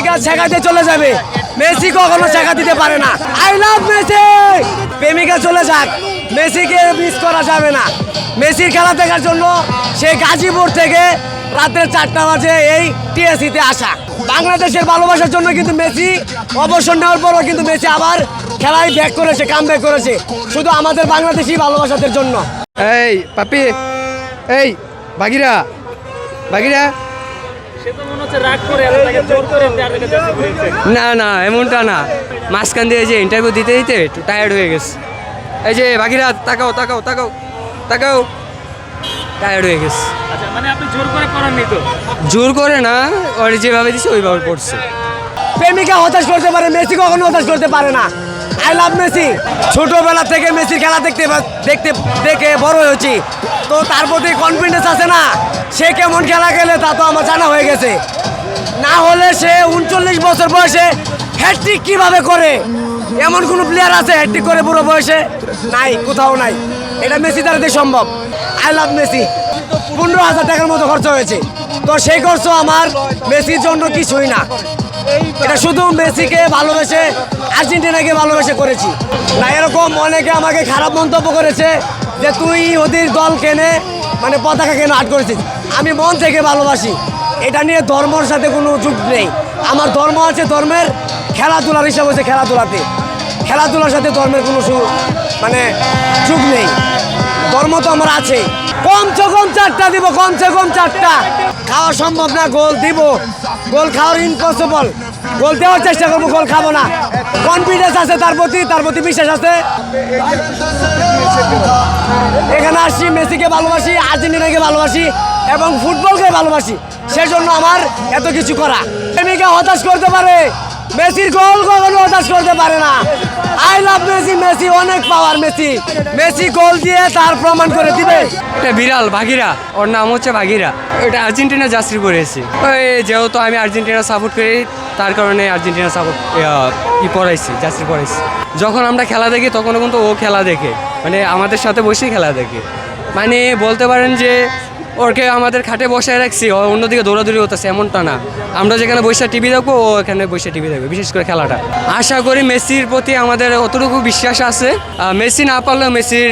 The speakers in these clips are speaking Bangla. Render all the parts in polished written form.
প্রেমিকা শেখাতে চলে যাবে, মেসি কখনো শেখা দিতে পারে না। I love Messi. প্রেমিকা চলে যাক, মেসিকে মিস করা যাবে না। মেসির খেলা দেখার জন্য সে গাজীপুর থেকে রাত্রে 4টা বাজে এই টিএসসিতে আসা। বাংলাদেশের ভালোবাসার জন্য কিন্তু মেসি অবসর নেওয়ার পরও কিন্তু মেসি আবার খেলায় ব্যাক করেছে, কাম ব্যাক করেছে, শুধু আমাদের বাংলাদেশি ভালোবাসাদের জন্য। এই পাপি, এই বাগিরা বাগিরা, না না এমনটা না, মাঝখান দিয়ে যে ইন্টারভিউ দিতে দিতে একটু টায়ার্ড হয়ে গেছে। এই যে বাগিরা, তাকাও তাকাও তাকাও তাকাও, টায়ার্ড হয়ে গেছে। মানে আপনি জোর করে করাননি তো? জোর করে না, ওর যেভাবে দিচ্ছে ওইভাবে পড়ছে। প্রেমিকা হতাশ করতে পারে, মেসি কখনো হতাশ করতে পারে না। I love Messi. ছোটবেলা থেকে মেসির খেলা দেখতে দেখতে দেখে বড় হয়েছি, তো তার প্রতি কনফিডেন্স আছে না। সে কেমন খেলা খেলে তা তো আমার জানা হয়ে গেছে। না হলে সে 39 বছর বয়সে হ্যাটট্রিক কিভাবে করে? এমন কোনো প্লেয়ার আছে হ্যাটট্রিক করে বুড়ো বয়সে? নাই, কোথাও নাই। এটা মেসি দ্বারা সম্ভব। I love Messi. 15,000 টাকার মতো খরচ হয়েছে, তো সেই খরচ আমার মেসির জন্য কিছুই না। এটা শুধু মেসিকে ভালোবেসে, আর্জেন্টিনাকে ভালোবেসে করেছি। না এরকম অনেকে আমাকে খারাপ মন্তব্য করেছে যে তুই ওদের দল কেনে, মানে পতাকা কেন আট করেছিস। আমি মন থেকে ভালোবাসি, এটা নিয়ে ধর্মর সাথে কোনো যুগ নেই। আমার ধর্ম আছে, ধর্মের খেলাধুলার হিসাব হচ্ছে খেলাধুলাতে, খেলাধুলার সাথে ধর্মের কোনো মানে যুগ নেই। ধর্ম তো আমার আছে। কমসে কম 4টা দিব, কমসে কম 4টা। খাওয়া সম্ভব না, গোল দিব, গোল খাওয়ার ইম্পসিবল। গোল দেওয়ার চেষ্টা করবো, গোল খাবো না। কনফিডেন্স আছে তার প্রতি বিশ্বাস আছে। এখানে আসছি, মেসিকে ভালোবাসি, আর্জেন্টিনাকে ভালোবাসি এবং ফুটবলকে ভালোবাসি, সেজন্য আমার এত কিছু করা। প্রেমিকা হতাশ করতে পারে, মেসির গোল কখনো হতাশ করতে পারে না। I love Messi. মেসি অনেক পাওয়ার। মেসি গোল দিয়ে তার প্রমাণ করে দিবে। একটা বিড়াল বাগিরা, ওর নাম হচ্ছে বাগিরা। ওটা আর্জেন্টিনা জার্সি পরেছি। ওই যেহেতু আমি আর্জেন্টিনা সাপোর্ট করি, তার কারণে আর্জেন্টিনা সাপোর্ট পরাইছি, জার্সি পরাইছি। যখন আমরা খেলা দেখি তখনও কিন্তু ও খেলা দেখে, মানে আমাদের সাথে বসেই খেলা দেখে। মানে বলতে পারেন যে ওকে আমাদের খাটে বসায় রাখছি, ও অন্যদিকে দৌড়াদৌড়ি হতেছে এমনটা না। আমরা যেখানে বসে টিভি দেখবো, ও এখানে বসে টিভি দেখবে, বিশেষ করে খেলাটা। আশা করি মেসির প্রতি আমাদের অতটুকু বিশ্বাস আছে, মেসি না পারলেও মেসির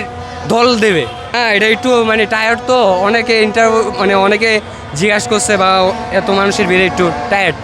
দল দেবে। হ্যাঁ, এটা একটু মানে টায়ার্ড তো, অনেকে অনেকে জিজ্ঞাসা করছে বা এত মানুষের ভিড়ে একটু টায়ার্ড।